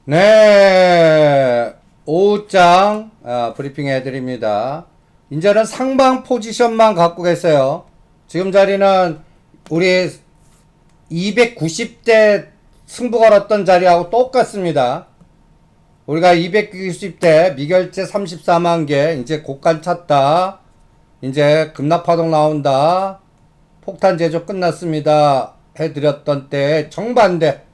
네, 오후장 브리핑 해드립니다. 이제는 상방 포지션만 갖고 계세요. 지금 자리는 우리 290대 승부 걸었던 자리하고 똑같습니다. 우리가 290대 미결제 34만 개 이제 고간 찼다. 이제 급락파동 나온다. 폭탄 제조 끝났습니다. 해드렸던 때 정반대.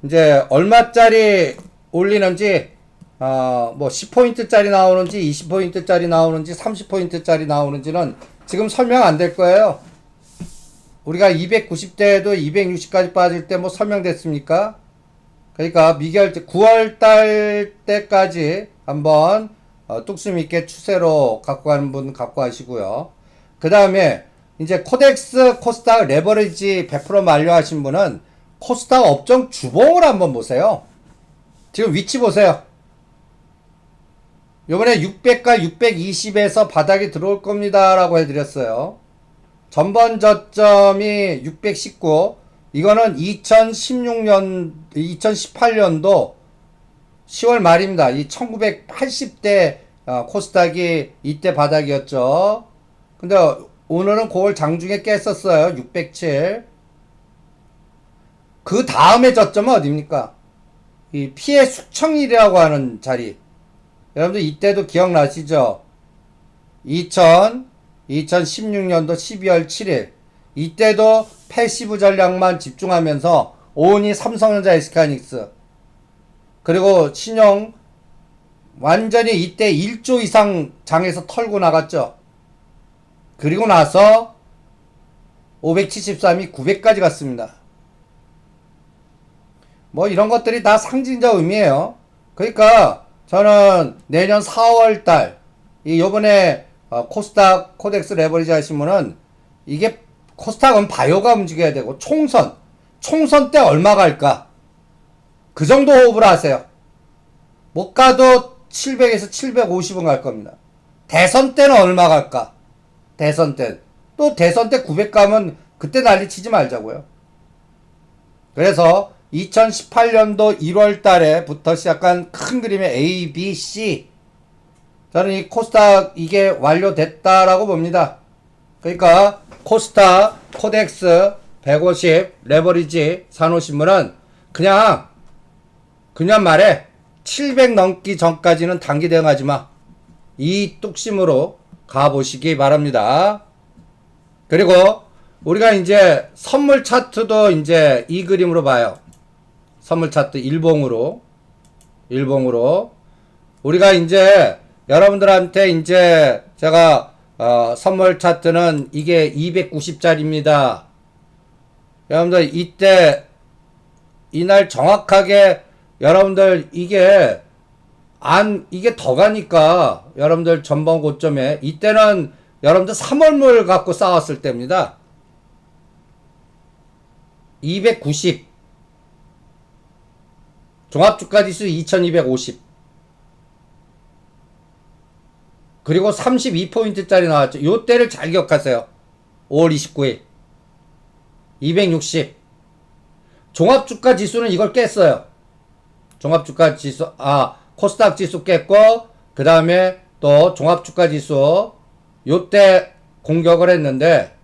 이제 얼마짜리 올리는지 뭐 10포인트짜리 나오는지 20포인트짜리 나오는지 30포인트짜리 나오는지는 지금 설명 안 될 거예요. 우리가 290대에도 260까지 빠질 때 뭐 설명됐습니까? 그러니까 미결제 9월달 때까지 한번 뚝심 있게 추세로 갖고 가는 분 갖고 가시고요. 그 다음에 이제 코덱스 코스닥 레버리지 100% 만료하신 분은 코스닥 업종 주봉을 한번 보세요. 지금 위치 보세요. 요번에 600과 620에서 바닥이 들어올 겁니다 라고 해드렸어요. 전번 저점이 619. 이거는 2018년도 10월 말입니다. 이 1980대 코스닥이 이때 바닥이었죠. 근데 오늘은 그걸 장중에 깼었어요. 607. 그 다음에 저점은 어딥니까? 이 피해 숙청이라고 하는 자리. 여러분들 이때도 기억나시죠? 2016년도 12월 7일. 이때도 패시브 전략만 집중하면서 오은이 삼성전자 SK하이닉스 그리고 신용 완전히 이때 1조 이상 장에서 털고 나갔죠. 그리고 나서 573이 900까지 갔습니다. 뭐 이런 것들이 다 상징적 의미예요. 그러니까 저는 내년 4월달 요번에 코스닥 코덱스 레버리지 하신 분은 이게 코스닥은 바이오가 움직여야 되고 총선 때 얼마 갈까 그 정도 호흡을 하세요. 못 가도 700에서 750은 갈 겁니다. 대선 때는 얼마 갈까? 대선 때 또 대선 때 900 가면 그때 난리 치지 말자고요. 그래서 2018년도 1월 달에부터 시작한 큰 그림의 A, B, C 저는 이 코스닥 이게 완료됐다라고 봅니다. 그러니까 코스닥 코덱스 150 레버리지 사놓으신 분은 그냥 말해 700 넘기 전까지는 단기 대응하지 마. 이 뚝심으로 가보시기 바랍니다. 그리고 우리가 이제 선물 차트도 이제 이 그림으로 봐요. 선물 차트 일봉으로 우리가 이제 여러분들한테 이제 제가 선물 차트는 이게 290짜리입니다. 여러분들 이때 이날 정확하게 여러분들 이게 더 가니까 여러분들 전번 고점에 이때는 여러분들 3월물 갖고 싸웠을 때입니다. 290 종합주가지수 2250 그리고 32포인트짜리 나왔죠. 요 때를 잘 기억하세요. 5월 29일 260 종합주가 지수는 이걸 깼어요. 종합주가 지수 코스닥 지수 깼고 그 다음에 또 종합주가 지수 요때 공격을 했는데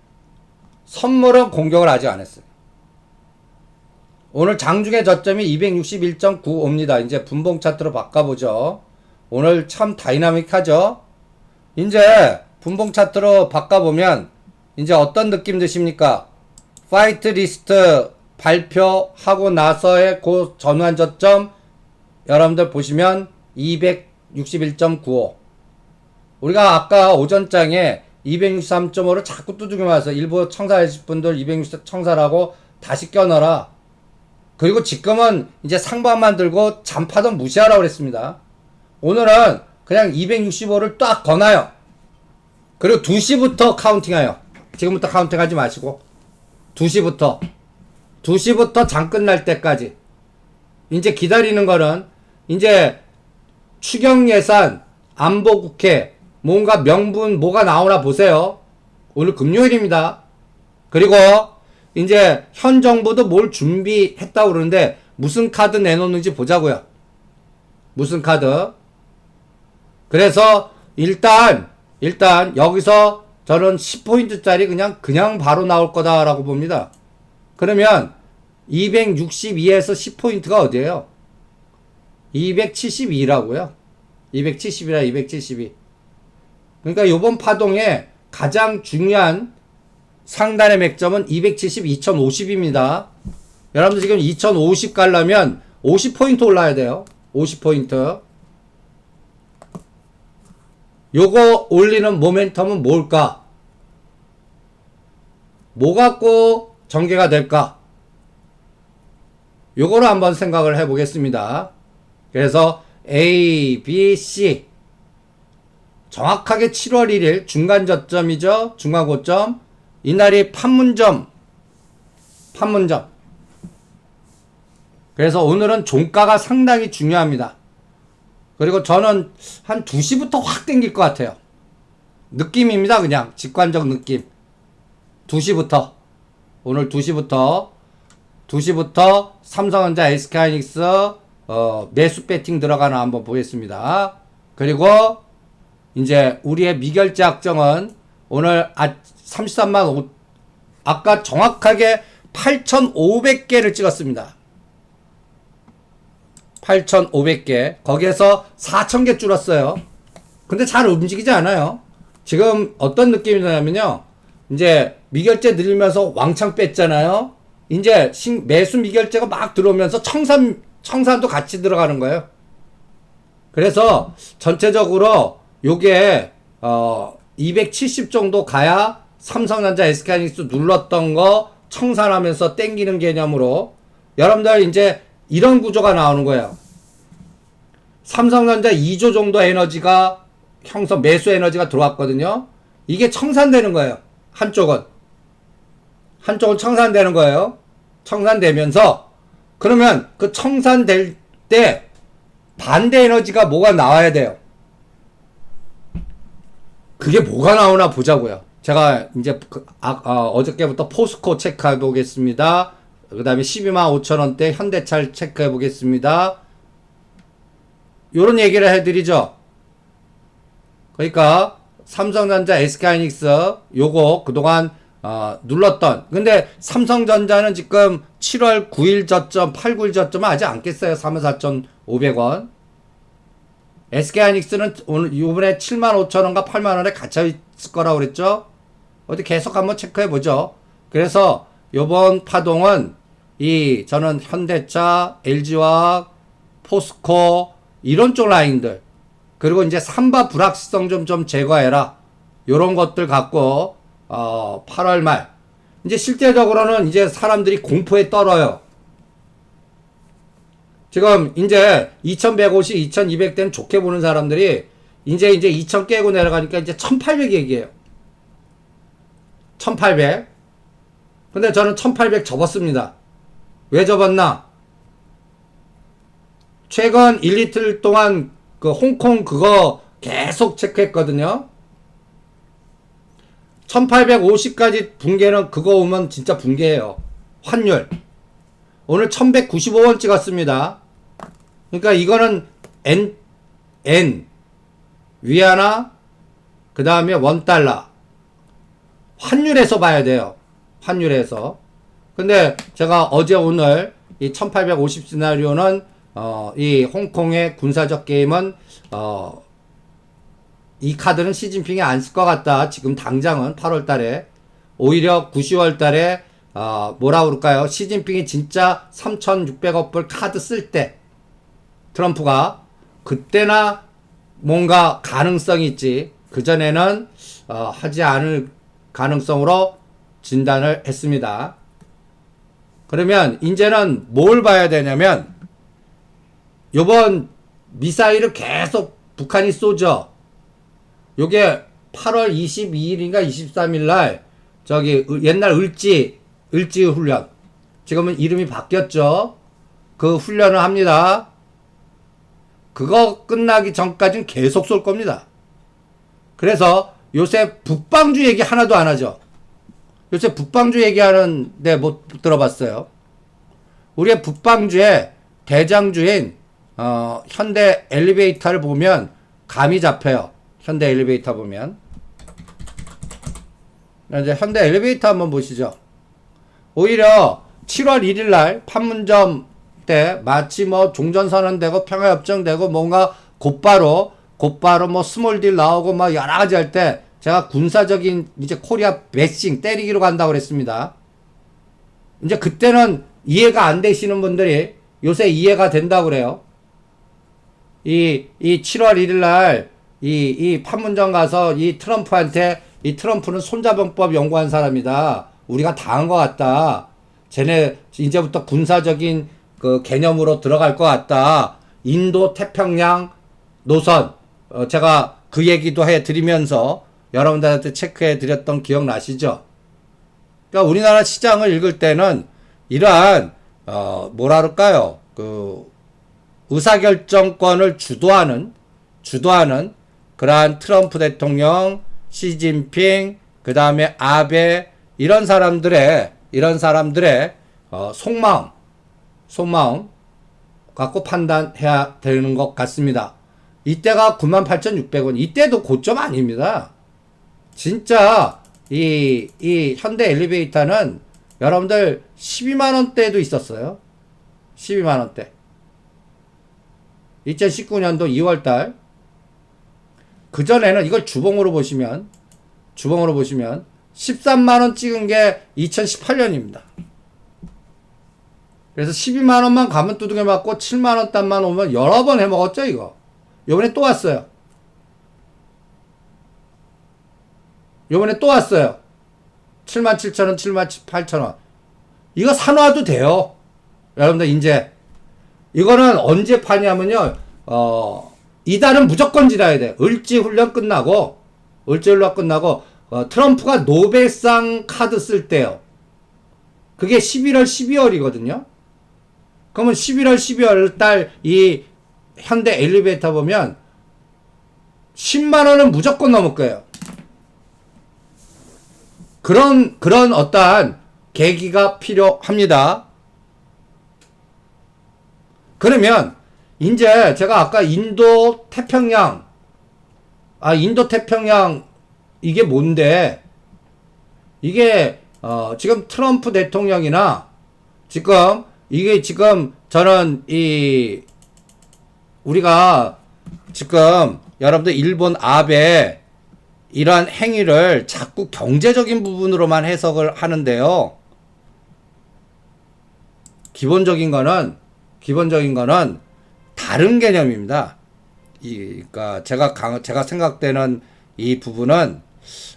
선물은 공격을 아직 안 했어요. 오늘 장중의 저점이 261.95입니다. 이제 분봉 차트로 바꿔보죠. 오늘 참 다이나믹하죠. 이제 분봉 차트로 바꿔보면 이제 어떤 느낌 드십니까? 파이트 리스트 발표하고 나서의 그 전환 저점 여러분들 보시면 261.95 우리가 아까 오전장에 263.5를 자꾸 두들겨 맞아서 일부 청사하실 분들 260 청사라고 다시 껴넣어라. 그리고 지금은 이제 상반만 들고 잔파던 무시하라고 그랬습니다. 오늘은 그냥 265를 딱 더 놔요. 그리고 2시부터 카운팅해요. 지금부터 카운팅하지 마시고 2시부터 장 끝날 때까지 이제 기다리는 거는 이제 추경 예산 안보국회 뭔가 명분 뭐가 나오나 보세요. 오늘 금요일입니다. 그리고 이제 현 정부도 뭘 준비했다고 그러는데 무슨 카드 내놓는지 보자고요. 무슨 카드. 그래서 일단 여기서 저는 10포인트짜리 그냥 바로 나올 거다라고 봅니다. 그러면 262에서 10포인트가 어디예요? 272라고요. 270이라 272. 그러니까 요번 파동에 가장 중요한 상단의 맥점은 270, 2050입니다. 여러분들 지금 2050 가려면 50포인트 올라야 돼요. 50포인트. 요거 올리는 모멘텀은 뭘까? 뭐 갖고 전개가 될까? 요거를 한번 생각을 해보겠습니다. 그래서 A, B, C 정확하게 7월 1일 중간 저점이죠. 중간 고점. 이날이 판문점. 그래서 오늘은 종가가 상당히 중요합니다. 그리고 저는 한 2시부터 확 땡길 것 같아요. 느낌입니다. 그냥 직관적 느낌. 2시부터 오늘 2시부터 삼성전자, SK하이닉스 매수 배팅 들어가나 한번 보겠습니다. 그리고 이제 우리의 미결제 확정은 오늘 33만 아까 정확하게 8,500개를 찍었습니다. 8,500개. 거기에서 4,000개 줄었어요. 근데 잘 움직이지 않아요. 지금 어떤 느낌이 나냐면요. 이제 미결제 늘리면서 왕창 뺐잖아요. 이제 매수 미결제가 막 들어오면서 청산도 같이 들어가는 거예요. 그래서 전체적으로 요게 270 정도 가야 삼성전자, SK하이닉스 눌렀던 거 청산하면서 땡기는 개념으로 여러분들 이제 이런 구조가 나오는 거예요. 삼성전자 2조 정도 에너지가 매수 에너지가 들어왔거든요. 이게 청산되는 거예요. 한쪽은 청산되는 거예요. 청산되면서 그러면 그 청산될 때 반대 에너지가 뭐가 나와야 돼요. 그게 뭐가 나오나 보자고요. 제가 이제 어저께부터 포스코 체크해 보겠습니다. 그 다음에 12만 5천원대 현대차를 체크해 보겠습니다. 요런 얘기를 해드리죠. 그러니까 삼성전자, SK하이닉스 요거 그동안 눌렀던, 근데 삼성전자는 지금 7월 9일 저점, 8, 9일 저점은 아직 안 깼어요. 34,500원. SK하이닉스는 오늘 요번에 75,000원과 8만원에 갇혀 있을 거라고 그랬죠. 어디 계속 한번 체크해 보죠. 그래서 요번 파동은 저는 현대차, LG화학, 포스코 이런 쪽 라인들, 그리고 이제 삼바 불확실성 좀 제거해라. 요런 것들 갖고 8월 말 이제 실제적으로는 이제 사람들이 공포에 떨어요. 지금 이제 2150, 2200대는 좋게 보는 사람들이 이제 2000 깨고 내려가니까 이제 1800 얘기해요. 1800. 근데 저는 1800 접었습니다. 왜 접었나? 최근 1, 이틀 동안 그 홍콩 그거 계속 체크했거든요. 1850까지 붕괴는 그거 오면 진짜 붕괴예요. 환율. 오늘 1195원 찍었습니다. 그러니까 이거는 N 위안화 그 다음에 원달러 환율에서 봐야 돼요. 환율에서. 근데 제가 어제 오늘 이 1850 시나리오는 이 홍콩의 군사적 게임은 이 카드는 시진핑이 안 쓸 것 같다. 지금 당장은 8월 달에 오히려 9, 10월 달에 뭐라 그럴까요? 시진핑이 진짜 3,600억 불 카드 쓸 때 트럼프가 그때나 뭔가 가능성이 있지. 그전에는 하지 않을 가능성으로 진단을 했습니다. 그러면 이제는 뭘 봐야 되냐면 요번 미사일을 계속 북한이 쏘죠. 요게 8월 22일인가 23일 날 저기 옛날 을지 훈련, 지금은 이름이 바뀌었죠. 그 훈련을 합니다. 그거 끝나기 전까지는 계속 쏠 겁니다. 그래서 요새 북방주 얘기 하나도 안 하죠. 요새 북방주 얘기하는데 못 들어봤어요. 우리의 북방주의 대장주인 현대 엘리베이터를 보면 감이 잡혀요. 현대 엘리베이터 보면. 이제 현대 엘리베이터 한번 보시죠. 오히려 7월 1일 날 판문점 때 마치 뭐 종전선언되고 평화협정되고 뭔가 곧바로 뭐 스몰딜 나오고 막 여러 가지 할 때 제가 군사적인 이제 코리아 배싱 때리기로 간다고 그랬습니다. 이제 그때는 이해가 안 되시는 분들이 요새 이해가 된다고 그래요. 이 7월 1일 날 이 판문점 가서 이 트럼프한테 이 트럼프는 손자병법 연구한 사람이다. 우리가 당한 것 같다. 쟤네 이제부터 군사적인 그 개념으로 들어갈 것 같다. 인도 태평양 노선 제가 그 얘기도 해드리면서 여러분들한테 체크해 드렸던 기억 나시죠? 그러니까 우리나라 시장을 읽을 때는 이러한 뭐라 그럴까요? 그 의사결정권을 주도하는 그러한 트럼프 대통령, 시진핑, 그 다음에 아베 이런 사람들의 속마음 갖고 판단해야 되는 것 같습니다. 이때가 98,600원. 이때도 고점 아닙니다. 진짜 이 현대 엘리베이터는 여러분들 12만원대도 있었어요. 12만원대. 2019년도 2월달. 그전에는 이걸 주봉으로 보시면 13만원 찍은 게 2018년입니다. 그래서 12만원만 가면 두둑에 맞고 7만원 단만 오면 여러 번 해먹었죠, 이거. 요번에 또 왔어요. 77,000원, 78,000원. 이거 사놔도 돼요. 여러분들, 이제. 이거는 언제 파냐면요, 이달은 무조건 지나야 돼. 을지훈련 끝나고, 트럼프가 노벨상 카드 쓸 때요. 그게 11월, 12월이거든요. 그러면 11월, 12월 달 이 현대 엘리베이터 보면 10만원은 무조건 넘을 거예요. 그런 어떠한 계기가 필요합니다. 그러면 이제 제가 아까 인도 태평양 이게 뭔데? 이게 지금 트럼프 대통령이나 지금 저는 우리가 지금 여러분들 일본 아베 이러한 행위를 자꾸 경제적인 부분으로만 해석을 하는데요. 기본적인 거는 다른 개념입니다. 그러니까 제가 생각되는 이 부분은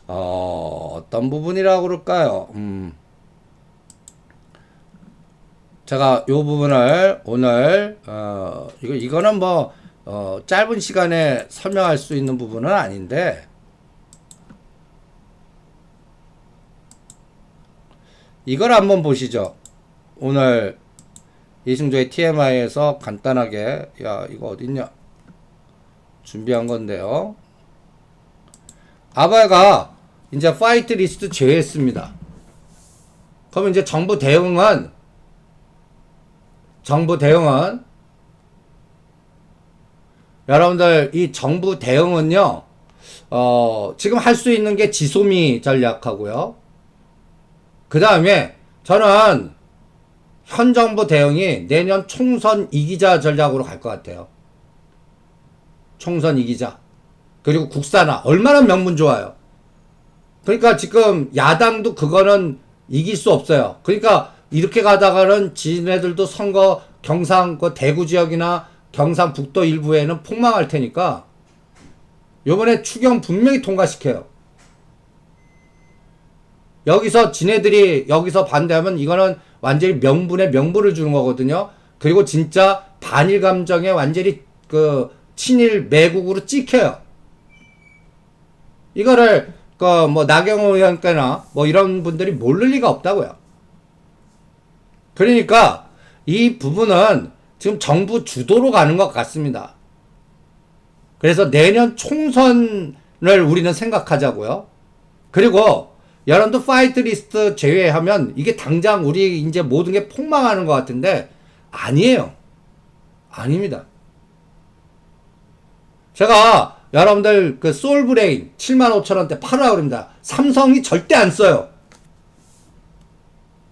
어떤 부분이라고 그럴까요? 제가 요 부분을 오늘 이거는 뭐 짧은 시간에 설명할 수 있는 부분은 아닌데 이걸 한번 보시죠. 오늘 이승조의 TMI에서 간단하게 이거 어딨냐 준비한 건데요. 아베가 이제 파이트 리스트 제외했습니다. 그러면 이제 정부 대응은 여러분들 이 정부 대응은요 지금 할 수 있는 게 지소미 전략하고요. 그 다음에 저는 현 정부 대응이 내년 총선 이기자 전략으로 갈 것 같아요. 총선 이기자. 그리고 국산화. 얼마나 명분 좋아요. 그러니까 지금 야당도 그거는 이길 수 없어요. 그러니까 이렇게 가다가는 지네들도 선거 경상 그 대구 지역이나 경상북도 일부에는 폭망할 테니까 요번에 추경 분명히 통과시켜요. 여기서 지네들이 여기서 반대하면 이거는 완전히 명분에 명분을 주는 거거든요. 그리고 진짜 반일 감정에 완전히 그 친일 매국으로 찍혀요. 이거를 그 뭐 나경원 의원께나 뭐 이런 분들이 모를 리가 없다고요. 그러니까 이 부분은 지금 정부 주도로 가는 것 같습니다. 그래서 내년 총선을 우리는 생각하자고요. 그리고 여러분들 파이트 리스트 제외하면 이게 당장 우리 이제 모든 게 폭망하는 것 같은데 아니에요. 아닙니다. 제가 여러분들 그 솔브레인 75,000원대 팔으라고 그럽니다. 삼성이 절대 안 써요.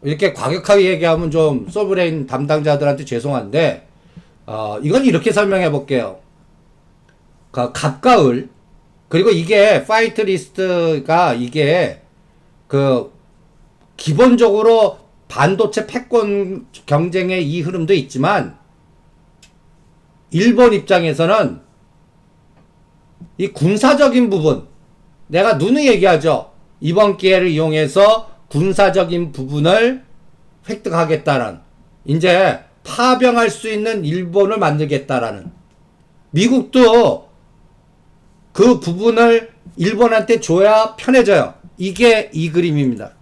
이렇게 과격하게 얘기하면 좀 솔브레인 담당자들한테 죄송한데 이건 이렇게 설명해 볼게요. 갑과 을, 그리고 이게 파이트 리스트가 이게 그 기본적으로 반도체 패권 경쟁의 이 흐름도 있지만 일본 입장에서는 이 군사적인 부분, 내가 누누이 얘기하죠. 이번 기회를 이용해서 군사적인 부분을 획득하겠다는, 이제 파병할 수 있는 일본을 만들겠다라는, 미국도 그 부분을 일본한테 줘야 편해져요. 이게 이 그림입니다.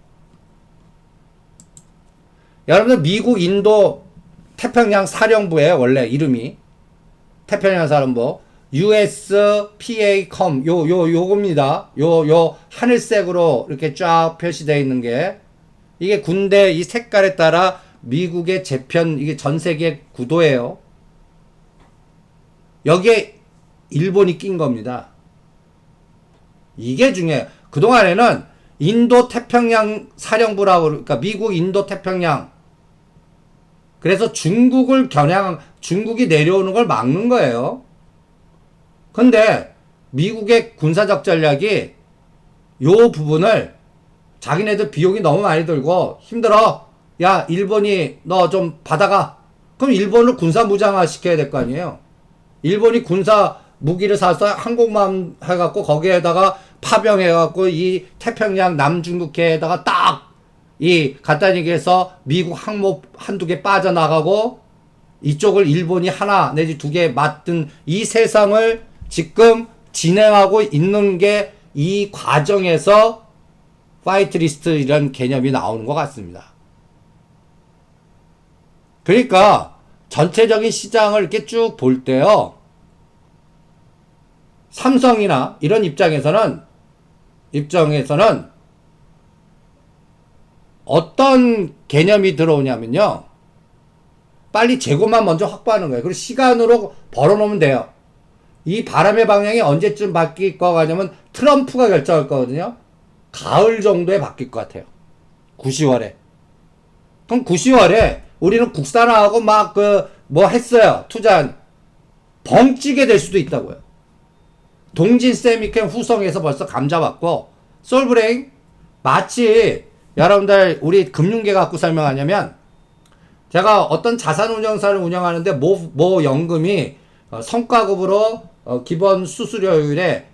여러분들 미국, 인도, 태평양 사령부에 원래 이름이 태평양 사령부 USPACOM 요겁니다. 요 하늘색으로 이렇게 쫙 표시되어 있는 게 이게 군대 이 색깔에 따라 미국의 재편 이게 전 세계 구도예요. 여기에 일본이 낀 겁니다. 이게 중요해요. 그동안에는 인도 태평양 사령부라고 그러니까 미국 인도 태평양 그래서 중국을 중국이 내려오는 걸 막는 거예요. 근데 미국의 군사적 전략이 요 부분을 자기네들 비용이 너무 많이 들고 힘들어. 야, 일본이 너 좀 받아가. 그럼 일본을 군사 무장화 시켜야 될 거 아니에요. 일본이 군사 무기를 사서 항공모함 해갖고 거기에다가 파병해갖고 이 태평양 남중국해에다가 딱 이 간단히 얘기해서 미국 항모 한두 개 빠져나가고 이쪽을 일본이 하나 내지 두 개 맞든 이 세상을 지금 진행하고 있는 게 이 과정에서 파이트 리스트 이런 개념이 나오는 것 같습니다. 그러니까 전체적인 시장을 이렇게 쭉 볼 때요. 삼성이나 이런 입장에서는 어떤 개념이 들어오냐면요. 빨리 재고만 먼저 확보하는 거예요. 그리고 시간으로 벌어놓으면 돼요. 이 바람의 방향이 언제쯤 바뀔 거 같냐면 트럼프가 결정할 거거든요. 가을 정도에 바뀔 것 같아요. 9, 10월에. 그럼 9, 10월에 우리는 국산화하고 막 뭐 했어요. 투자한 벙찌게 될 수도 있다고요. 동진 세미캠 후성에서 벌써 감잡았고 솔브레인 마치 여러분들 우리 금융계 갖고 설명하냐면 제가 어떤 자산운용사를 운영하는데 모 연금이 성과급으로 기본 수수료율에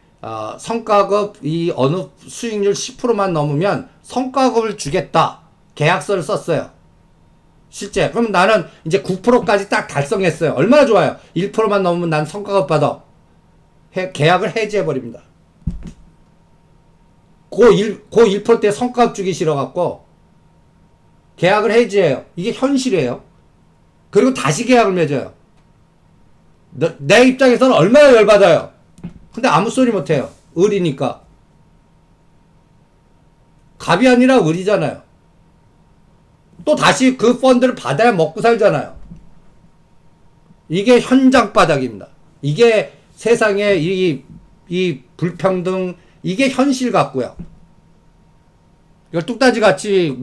성과급 이 어느 수익률 10%만 넘으면 성과급을 주겠다 계약서를 썼어요. 실제 그럼 나는 이제 9%까지 딱 달성했어요. 얼마나 좋아요. 1%만 넘으면 난 성과급 받아. 계약을 해지해버립니다. 그 1%대 성과급 주기 싫어갖고 계약을 해지해요. 이게 현실이에요. 그리고 다시 계약을 맺어요. 내 입장에서는 얼마나 열받아요. 근데 아무 소리 못해요. 을이니까. 갑이 아니라 을이잖아요. 또 다시 그 펀드를 받아야 먹고 살잖아요. 이게 현장 바닥입니다. 이게 세상의 이 불평등 이게 현실 같고요. 이걸 뚝딱지 같이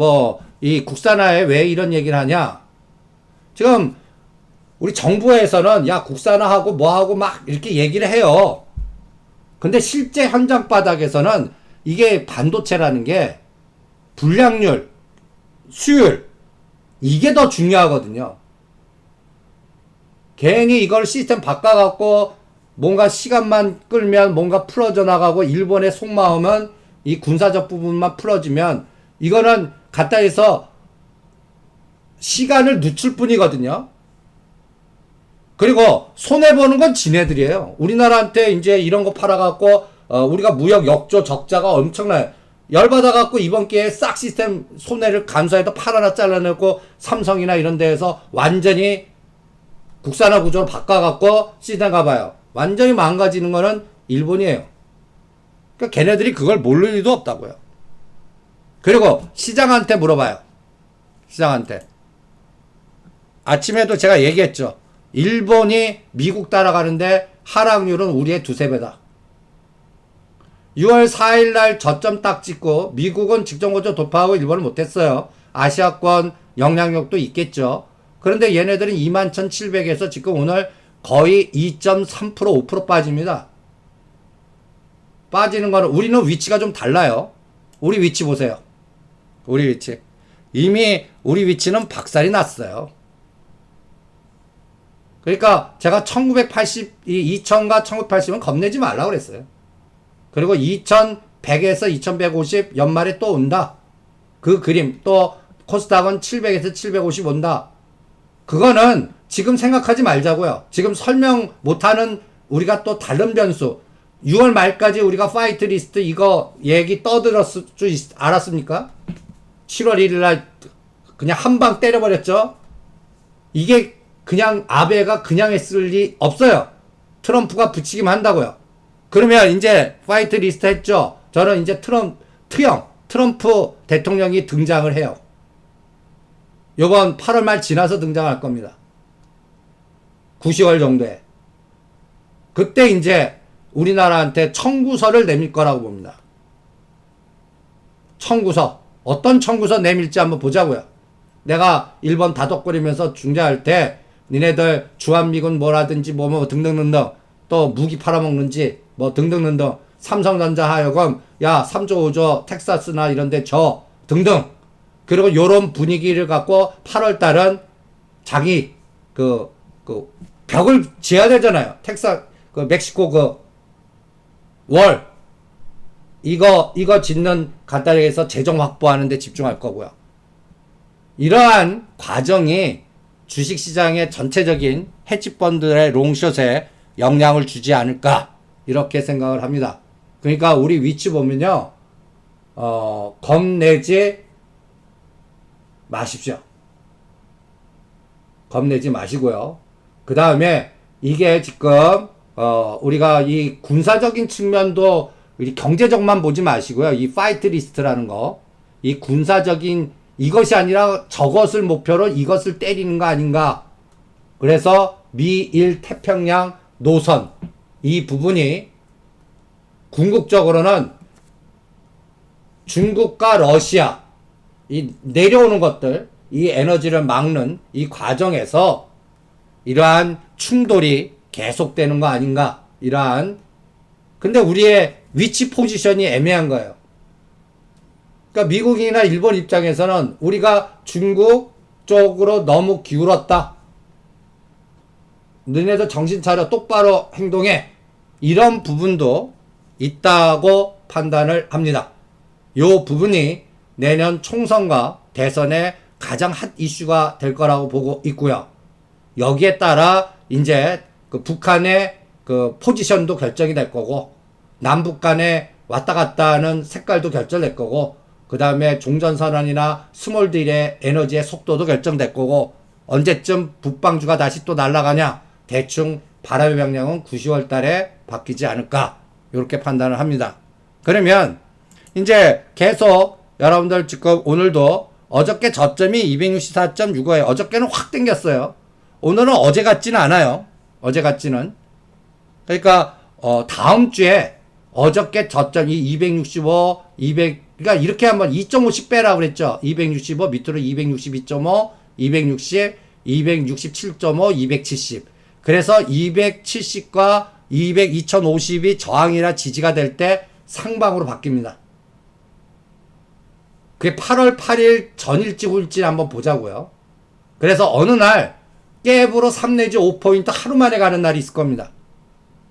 이 국산화에 왜 이런 얘기를 하냐? 지금 우리 정부에서는 야 국산화하고 뭐하고 막 이렇게 얘기를 해요. 근데 실제 현장 바닥에서는 이게 반도체라는 게 불량률, 수율 이게 더 중요하거든요. 괜히 이걸 시스템 바꿔갖고 뭔가 시간만 끌면 뭔가 풀어져 나가고 일본의 속마음은 이 군사적 부분만 풀어지면 이거는 갖다 해서 시간을 늦출 뿐이거든요. 그리고 손해보는 건 지네들이에요. 우리나라한테 이제 이런 거 팔아갖고 우리가 무역 역조 적자가 엄청나요. 열받아갖고 이번 기회에 싹 시스템 손해를 감수해서 팔 하나 잘라내고 삼성이나 이런 데에서 완전히 국산화 구조로 바꿔갖고 시스템 가봐요. 완전히 망가지는 거는 일본이에요. 그러니까 걔네들이 그걸 모를 리도 없다고요. 그리고 시장한테 물어봐요. 시장한테. 아침에도 제가 얘기했죠. 일본이 미국 따라가는데 하락률은 우리의 두세 배다. 6월 4일 날 저점 딱 찍고 미국은 직전 고점 돌파하고 일본은 못했어요. 아시아권 영향력도 있겠죠. 그런데 얘네들은 21,700에서 지금 오늘 거의 2.3% 5% 빠집니다. 빠지는 거는 우리는 위치가 좀 달라요. 우리 위치 보세요. 우리 위치. 이미 우리 위치는 박살이 났어요. 그러니까 제가 2000과 1980은 겁내지 말라고 그랬어요. 그리고 2100에서 2150 연말에 또 온다. 그 그림. 또 코스닥은 700에서 750 온다. 그거는 지금 생각하지 말자고요. 지금 설명 못하는 우리가 또 다른 변수. 6월 말까지 우리가 파이트 리스트 이거 얘기 떠들었을 줄 알았습니까? 7월 1일 날 그냥 한 방 때려버렸죠. 이게 그냥 아베가 그냥 했을 리 없어요. 트럼프가 붙이기만 한다고요. 그러면 이제 파이트 리스트 했죠. 저는 이제 트럼프 대통령이 등장을 해요. 요번 8월 말 지나서 등장할 겁니다. 9, 10월 정도에. 그때 이제 우리나라한테 청구서를 내밀 거라고 봅니다. 청구서. 어떤 청구서 내밀지 한번 보자고요. 내가 일본 다독거리면서 중재할 때 니네들 주한미군 뭐라든지 뭐 등등등등 또 무기 팔아먹는지 뭐 등등등등 삼성전자 하여금 야 3조 5조 텍사스나 이런데 저 등등 그리고 요런 분위기를 갖고 8월 달은 자기 그 벽을 지어야 되잖아요. 멕시코 월 이거 짓는 간단하게 해서 재정 확보하는 데 집중할 거고요. 이러한 과정이 주식시장의 전체적인 헤지펀드의 롱숏에 영향을 주지 않을까 이렇게 생각을 합니다. 그러니까 우리 위치 보면요. 겁내지 마십시오. 겁내지 마시고요. 그 다음에 이게 지금 우리가 이 군사적인 측면도 경제적만 보지 마시고요. 이 파이트 리스트라는 거, 이 군사적인 이것이 아니라 저것을 목표로 이것을 때리는 거 아닌가. 그래서 미일 태평양 노선 이 부분이 궁극적으로는 중국과 러시아 이 내려오는 것들 이 에너지를 막는 이 과정에서 이러한 충돌이 계속되는 거 아닌가. 이러한 근데 우리의 위치 포지션이 애매한 거예요. 그러니까 미국이나 일본 입장에서는 우리가 중국 쪽으로 너무 기울었다. 너네도 정신 차려 똑바로 행동해. 이런 부분도 있다고 판단을 합니다. 요 부분이 내년 총선과 대선의 가장 핫 이슈가 될 거라고 보고 있고요. 여기에 따라 이제 그 북한의 그 포지션도 결정이 될 거고 남북 간에 왔다 갔다 하는 색깔도 결정될 거고 그 다음에 종전선언이나 스몰딜의 에너지의 속도도 결정될 거고 언제쯤 북방주가 다시 또 날아가냐 대충 바람의 방향은 9, 10월 달에 바뀌지 않을까 이렇게 판단을 합니다. 그러면 이제 계속 여러분들 지금 오늘도 어저께 저점이 264.65예요. 어저께는 확 땡겼어요. 오늘은 어제 같지는 않아요. 어제 같지는. 그러니까 다음 주에 어저께 저점이 265, 200 그러니까 이렇게 한번 2.5씩 빼라고 그랬죠. 265 밑으로 262.5, 260, 267.5, 270. 그래서 270과 2050이 저항이나 지지가 될 때 상방으로 바뀝니다. 그게 8월 8일 전일지 후일지 한번 보자고요. 그래서 어느 날 갭으로 3 내지 5포인트 하루 만에 가는 날이 있을 겁니다.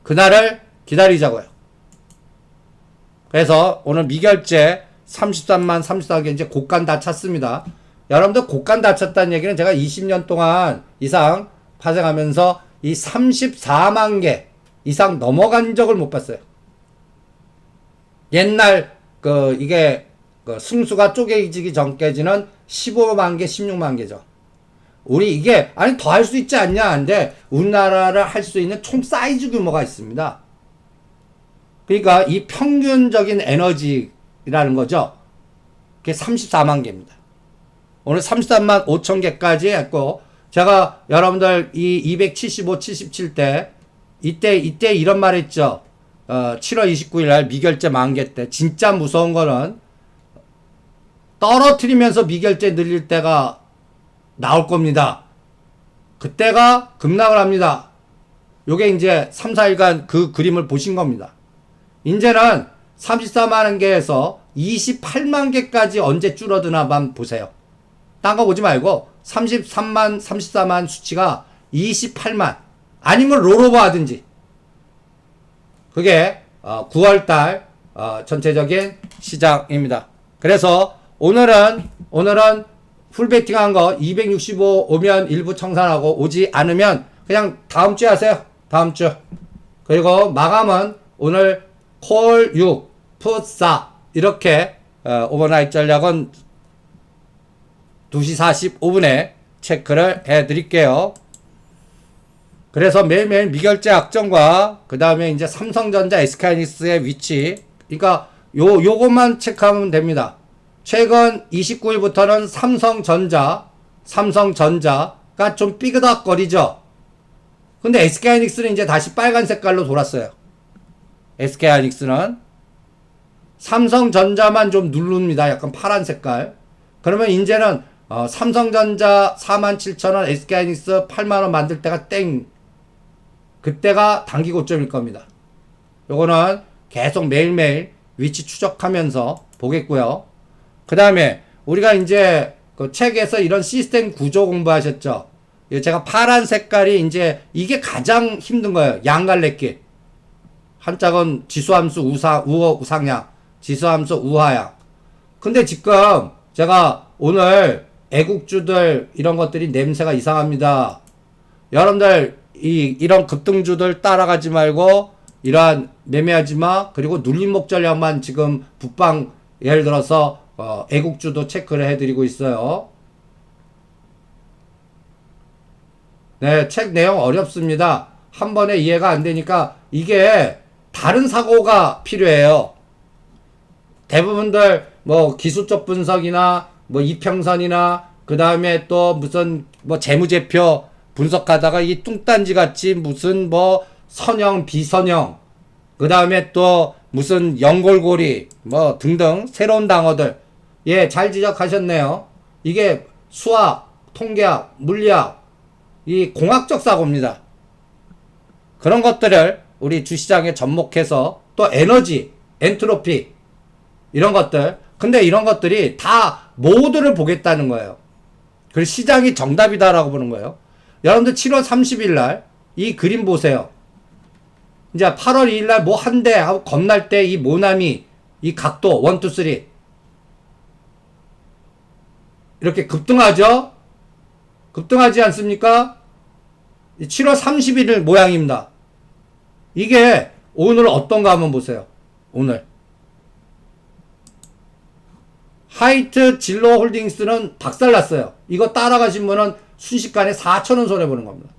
그날을 기다리자고요. 그래서 오늘 미결제 33만 34개 이제 고가 다 찼습니다. 여러분들 고가 다 찼다는 얘기는 제가 20년 동안 이상 파생하면서 이 34만 개 이상 넘어간 적을 못 봤어요. 옛날 이게 승수가 쪼개지기 전까지는 15만 개, 16만 개죠. 우리 이게 아니 더 할 수 있지 않냐 한데 우리나라를 할 수 있는 총 사이즈 규모가 있습니다. 그러니까 이 평균적인 에너지라는 거죠. 그게 34만 개입니다. 오늘 33만 5천 개까지 했고, 제가 여러분들 이 275, 77대, 이때 이런 말 했죠. 7월 29일 날 미결제 만개 때, 진짜 무서운 거는 떨어뜨리면서 미결제 늘릴 때가 나올 겁니다. 그때가 급락을 합니다. 요게 이제 3, 4일간 그 그림을 보신 겁니다. 이제는 34만 개에서 28만 개까지 언제 줄어드나만 보세요. 딴 거 보지 말고 33만, 34만 수치가 28만 아니면 롤오버 하든지 그게 9월달 전체적인 시장입니다. 그래서 오늘은 풀베팅한 거 265 오면 일부 청산하고 오지 않으면 그냥 다음 주에 하세요. 다음 주. 그리고 마감은 오늘 콜 6, 풋 4 이렇게 오버나이트 전략은 2시 45분에 체크를 해드릴게요. 그래서 매일매일 미결제 악정과 그 다음에 이제 삼성전자, SK하이닉스의 위치, 그러니까 요것만 체크하면 됩니다. 최근 29일부터는 삼성전자가 좀 삐그덕거리죠. 근데 SK하이닉스는 이제 다시 빨간 색깔로 돌았어요. SK하이닉스는 삼성전자만 좀 누릅니다. 약간 파란 색깔. 그러면 이제는 삼성전자 47,000원, SK하이닉스 8만원 만들 때가 땡. 그때가 단기 고점일 겁니다. 요거는 계속 매일매일 위치 추적하면서 보겠고요. 그 다음에 우리가 이제 그 책에서 이런 시스템 구조 공부하셨죠. 제가 파란 색깔이 이제 이게 가장 힘든 거예요. 양갈래길. 한짝은 지수함수 우상향, 지수함수 우하향. 근데 지금 제가 오늘 애국주들 이런 것들이 냄새가 이상합니다. 여러분들 이런 급등주들 따라가지 말고 이러한 매매하지 마. 그리고 눌림목 전략만 지금 북방 예를 들어서 애국주도 체크를 해드리고 있어요. 네, 책 내용 어렵습니다. 한 번에 이해가 안 되니까 이게 다른 사고가 필요해요. 대부분들 뭐 기술적 분석이나 뭐 이평선이나 그 다음에 또 무슨 뭐 재무제표 분석하다가 이 뚱딴지 같이 무슨 뭐 선형 비선형 그 다음에 또 무슨 연골고리 뭐 등등 새로운 단어들 예, 잘 지적하셨네요. 이게 수학, 통계학, 물리학 이 공학적 사고입니다. 그런 것들을 우리 주시장에 접목해서 또 에너지, 엔트로피 이런 것들 근데 이런 것들이 다 모두를 보겠다는 거예요. 그리고 시장이 정답이다라고 보는 거예요. 여러분들 7월 30일 날 이 그림 보세요. 이제 8월 2일 날 뭐 한대 하고 겁날 때 이 모나미 이 각도 1, 2, 3 이렇게 급등하죠? 급등하지 않습니까? 7월 31일 모양입니다. 이게 오늘 어떤가 한번 보세요. 오늘 하이트 진로 홀딩스는 박살났어요. 이거 따라가신 분은 순식간에 4,000원 손해보는 겁니다.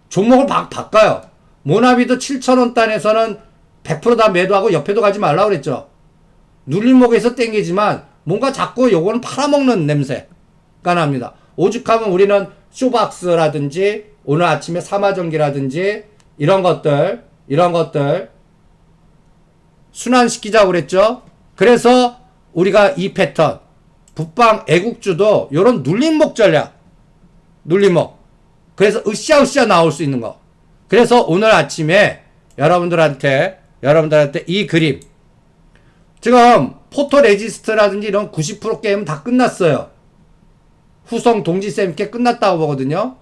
종목을 바꿔요. 모나비도 7,000원 단에서는 100% 다 매도하고 옆에도 가지 말라고 그랬죠. 눌림목에서 땡기지만 뭔가 자꾸 요거는 팔아먹는 냄새가 납니다. 오죽하면 우리는 쇼박스라든지 오늘 아침에 삼화전기라든지 이런 것들 순환시키자고 그랬죠. 그래서 우리가 이 패턴 북방 애국주도 요런 눌림목 전략 눌림목 그래서 으쌰으쌰 나올 수 있는 거 그래서 오늘 아침에 여러분들한테 이 그림 지금 포토레지스트라든지 이런 90% 게임 다 끝났어요. 후성 동지쌤 게 끝났다고 보거든요.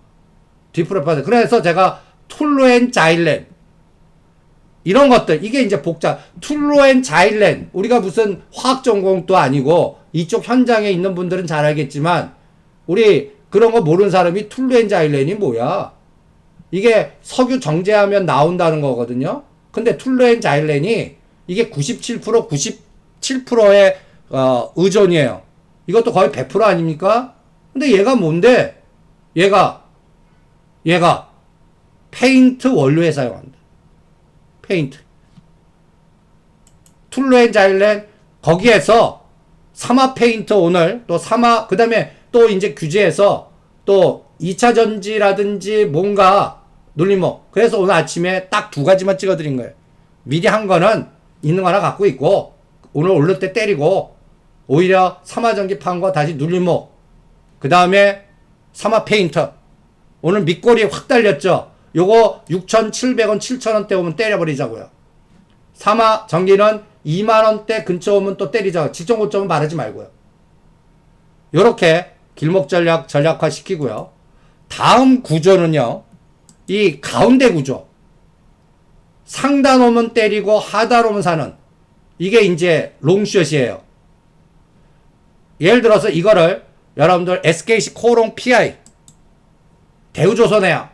디프로파드 그래서 제가 툴루엔 자일렌 이런 것들 이게 이제 복잡 툴루엔 자일렌 우리가 무슨 화학 전공도 아니고 이쪽 현장에 있는 분들은 잘 알겠지만 우리 그런 거 모르는 사람이 툴루엔 자일렌이 뭐야 이게 석유 정제하면 나온다는 거거든요. 근데 툴루엔 자일렌이 이게 97% 97%의 의존이에요. 이것도 거의 100% 아닙니까? 근데 얘가 뭔데? 얘가 페인트 원료에 사용한다. 페인트. 툴루엔 자일렌 거기에서 삼화 페인트 오늘 또 삼화 그 다음에 또 이제 규제해서 또 2차 전지라든지 뭔가 눌림목. 그래서 오늘 아침에 딱 두 가지만 찍어드린 거예요. 미리 한 거는 있는 거 하나 갖고 있고 오늘 오를 때 때리고 오히려 삼화전기 판 거 다시 눌림목. 그 다음에 삼화 페인트. 오늘 밑골이 확 달렸죠. 요거 6,700원 7,000원대 오면 때려버리자고요. 삼화 전기는 2만원대 근처 오면 또 때리자고요. 직전 고점은 말하지 말고요. 요렇게 길목 전략화 시키고요. 다음 구조는요. 이 가운데 구조. 상단 오면 때리고 하단 오면 사는 이게 이제 롱숏이에요. 예를 들어서 이거를 여러분들 SKC 코롱 PI 대우조선해요.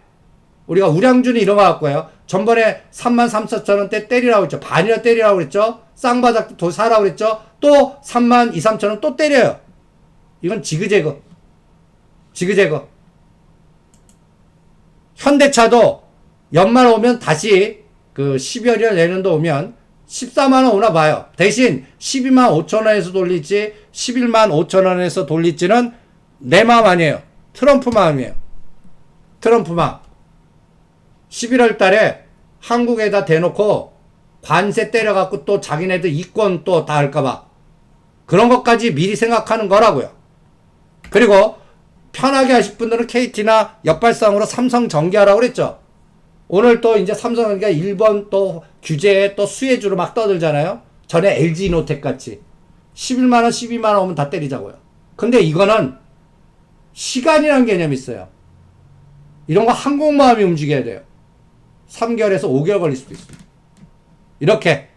우리가 우량주는 이런 거 갖고요. 전번에 33,000원대 때리라고 했죠. 반이나 때리라고 그랬죠. 쌍바닥 더 사라고 그랬죠. 또 32,000-33,000원 또 때려요. 이건 지그재그. 지그재그. 현대차도 연말 오면 다시 그 12월이나 내년도 오면 14만원 오나 봐요. 대신 12만 5천원에서 돌릴지 11만 5천원에서 돌릴지는 내 마음 아니에요. 트럼프 마음이에요. 트럼프 마음. 11월 달에 한국에다 대놓고 관세 때려갖고 또 자기네들 이권 또 다 할까봐. 그런 것까지 미리 생각하는 거라고요. 그리고 편하게 하실 분들은 KT나 역발상으로 삼성전기하라고 그랬죠. 오늘 또 이제 삼성전기가 일본 또 규제에 또 수혜주로 막 떠들잖아요. 전에 LG노텍 같이 11만원 12만원 오면 다 때리자고요. 근데 이거는 시간이라는 개념이 있어요. 이런 거 항공모함이 움직여야 돼요. 3개월에서 5개월 걸릴 수도 있어요. 이렇게.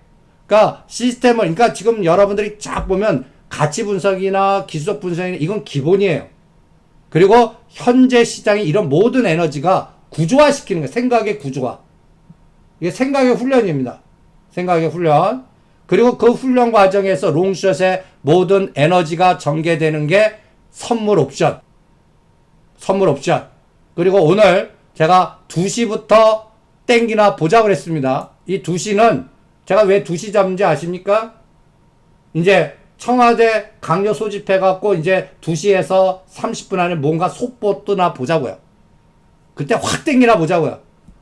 그러니까 시스템을, 그러니까 지금 여러분들이 쫙 보면 가치 분석이나 기술적 분석이나 이건 기본이에요. 그리고 현재 시장이 이런 모든 에너지가 구조화시키는 거예요. 생각의 구조화. 이게 생각의 훈련입니다. 생각의 훈련. 그리고 그 훈련 과정에서 롱숏의 모든 에너지가 전개되는 게 선물 옵션. 선물 옵션. 그리고 오늘 제가 2시부터 땡기나 보자 그랬습니다. 이 2시는 제가 왜 2시 잡는지 아십니까? 이제 청와대 강요 소집해갖고 이제 2시에서 30분 안에 뭔가 속보 뜨나 보자고요. 그때 확 땡기나 보자고요.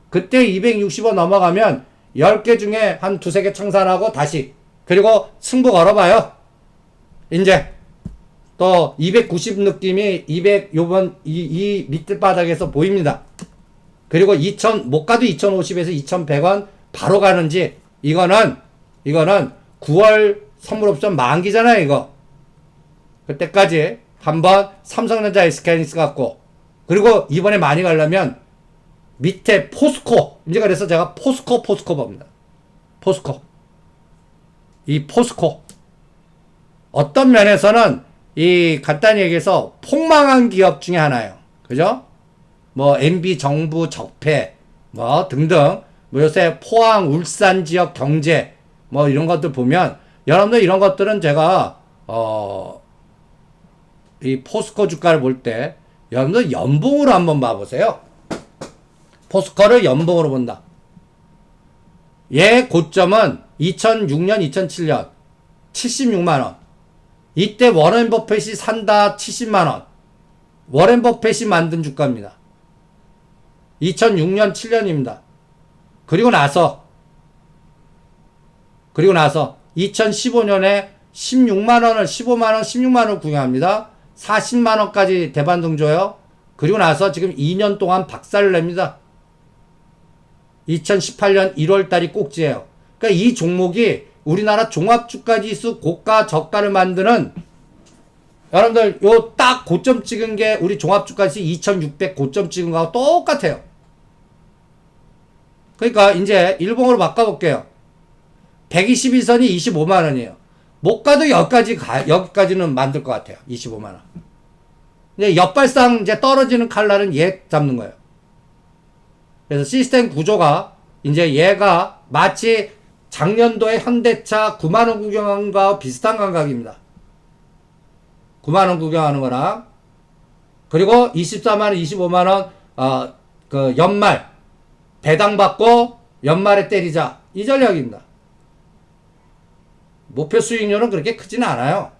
그때 260원 넘어가면 10개 중에 한 2-3개 청산하고 다시. 그리고 승부 걸어봐요. 이제 또 290 느낌이 200 요번 이 밑에 바닥에서 보입니다. 그리고 2000 못 가도 2050에서 2100원 바로 가는지 이거는 9월 선물 옵션 만기잖아요, 이거. 그때까지 한번 삼성전자 SK하이닉스 갖고 그리고 이번에 많이 가려면 밑에 포스코 이제 그래서 제가 포스코 봅니다. 포스코. 이 포스코 어떤 면에서는 이 간단히 얘기해서 폭망한 기업 중에 하나예요. 그죠? 뭐 MB 정부 적폐 뭐 등등 뭐 요새 포항 울산 지역 경제 뭐 이런 것들 보면 여러분들 이런 것들은 제가 이 포스코 주가를 볼 때 여러분들 연봉으로 한번 봐보세요. 포스코를 연봉으로 본다. 얘 고점은 2006년 2007년 76만원. 이때 워렌 버핏이 산다 70만원. 워렌 버핏이 만든 주가입니다. 2006년 7년입니다. 그리고 나서 2015년에 16만원을 15만원 16만원 구경합니다. 40만원까지 대반등 줘요. 그리고 나서 지금 2년 동안 박살을 냅니다. 2018년 1월달이 꼭지예요. 그러니까 이 종목이 우리나라 종합주가지수 고가 저가를 만드는 여러분들 요 딱 고점 찍은 게 우리 종합주가지수 2600 고점 찍은 거하고 똑같아요. 그러니까 이제 일봉으로 바꿔볼게요. 122선이 25만원이에요. 못 가도 여기까지는 만들 것 같아요. 25만원. 이제 옆발상 이제 떨어지는 칼날은 얘 잡는 거예요. 그래서 시스템 구조가 이제 얘가 마치 작년도에 현대차 9만원 구경한 거와 비슷한 감각입니다. 9만원 구경하는 거랑. 그리고 24만원, 25만원, 그 연말, 배당 받고 연말에 때리자. 이 전략입니다. 목표 수익률은 그렇게 크지는 않아요.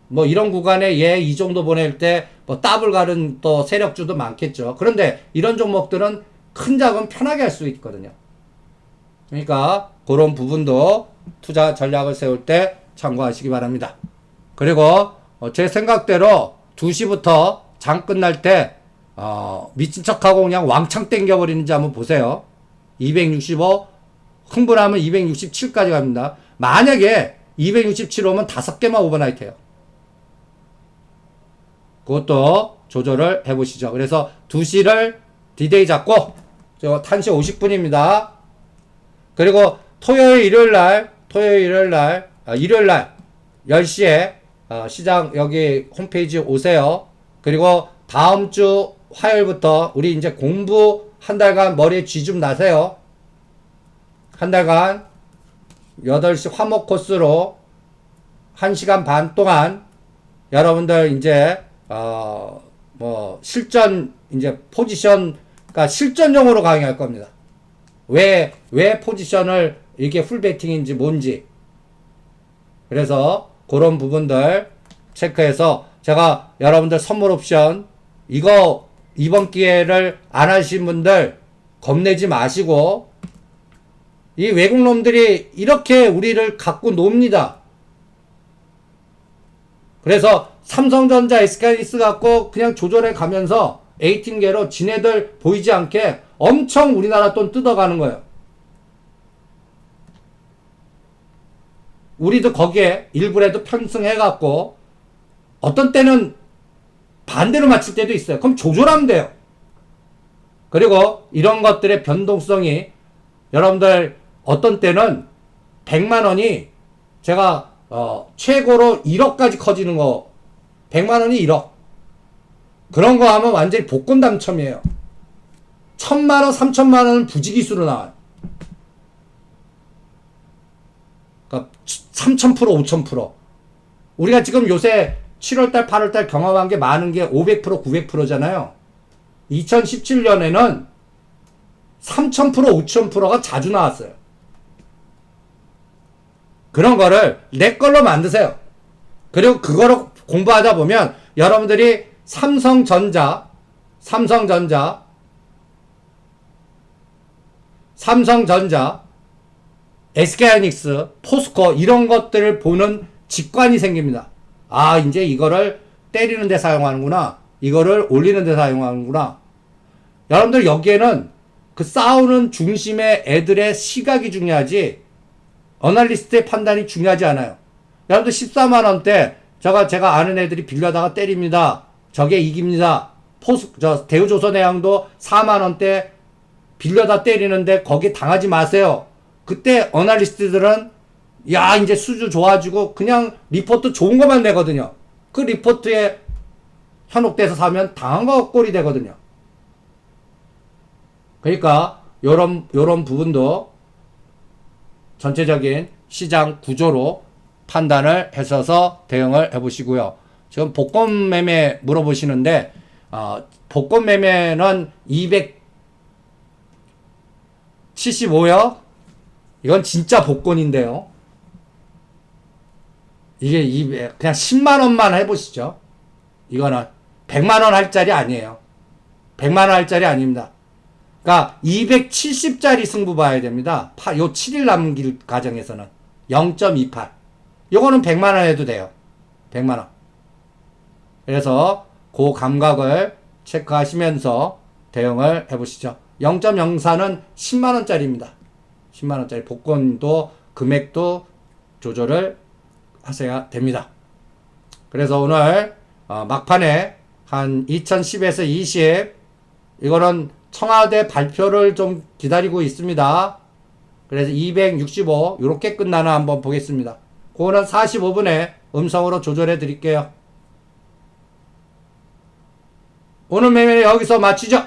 뭐 이런 구간에 얘 이 정도 보낼 때 뭐 더블 가는 또 세력주도 많겠죠. 그런데 이런 종목들은 큰 자금 편하게 할 수 있거든요. 그러니까 그런 부분도 투자 전략을 세울 때 참고하시기 바랍니다. 그리고 제 생각대로 2시부터 장 끝날 때 미친 척하고 그냥 왕창 땡겨버리는지 한번 보세요. 265 흥분하면 267까지 갑니다. 만약에 267 오면 5개만 오버나이트해요. 그것도 조절을 해보시죠. 그래서 2시를 디데이 잡고 저 1시 50분입니다. 그리고 토요일 일요일날 일요일날 10시에 시장 여기 홈페이지 오세요. 그리고 다음 주 화요일부터 우리 이제 공부 한 달간 머리에 쥐 좀 나세요. 한 달간 8시 화목 코스로 1시간 반 동안 여러분들 이제 뭐 실전 이제 포지션 그러니까 실전용으로 강의할 겁니다. 왜 포지션을 이게 풀베팅인지 뭔지. 그래서 그런 부분들 체크해서 제가 여러분들 선물 옵션 이거 이번 기회를 안 하신 분들 겁내지 마시고 이 외국 놈들이 이렇게 우리를 갖고 놉니다. 그래서 삼성전자 SK하이닉스 갖고 그냥 조절해 가면서 에이팅계로 지네들 보이지 않게 엄청 우리나라 돈 뜯어가는 거예요. 우리도 거기에 일부라도 편승해갖고 어떤 때는 반대로 맞출 때도 있어요. 그럼 조절하면 돼요. 그리고 이런 것들의 변동성이 여러분들 어떤 때는 100만원이 제가 최고로 1억까지 커지는 거 100만원이 1억 그런 거 하면 완전히 복권 당첨이에요. 1000만원 3000만원은 부지기수로 나와요. 그러니까 3000% 5000% 우리가 지금 요새 7월달 8월달 경험한 게 많은 게 500% 900%잖아요 2017년에는 3000% 5000%가 자주 나왔어요. 그런 거를 내 걸로 만드세요. 그리고 그거를 공부하다 보면 여러분들이 삼성전자, SK하이닉스, 포스코 이런 것들을 보는 직관이 생깁니다. 아, 이제 이거를 때리는 데 사용하는구나. 이거를 올리는 데 사용하는구나. 여러분들 여기에는 그 싸우는 중심의 애들의 시각이 중요하지 어널리스트의 판단이 중요하지 않아요. 여러분들 14만원대 제가 아는 애들이 빌려다가 때립니다. 저게 이깁니다. 대우조선해양도 4만원대 빌려다 때리는데 거기에 당하지 마세요. 그때 어널리스트들은 야 이제 수주 좋아지고 그냥 리포트 좋은 것만 내거든요. 그 리포트에 현혹돼서 사면 당한 거 꼴이 되거든요. 그러니까 요런 부분도 전체적인 시장 구조로 판단을 하셔서 대응을 해보시고요. 지금 복권 매매 물어보시는데 복권 매매는 275요? 이건 진짜 복권인데요. 이게 그냥 10만원만 해보시죠. 이거는 100만원 할 자리 아니에요. 100만원 할 자리 아닙니다. 그러니까 270짜리 승부 봐야 됩니다. 요 7일 남길 가정에서는 0.28. 요거는 100만원 해도 돼요. 100만원. 그래서 그 감각을 체크하시면서 대응을 해보시죠. 0.04는 10만원짜리입니다. 10만원짜리 복권도 금액도 조절을 하셔야 됩니다. 그래서 오늘 막판에 한 2010에서 20 이거는 청와대 발표를 좀 기다리고 있습니다. 그래서 265 이렇게 끝나나 한번 보겠습니다. 그거는 45분에 음성으로 조절해 드릴게요. 오늘 매매는 여기서 마치죠.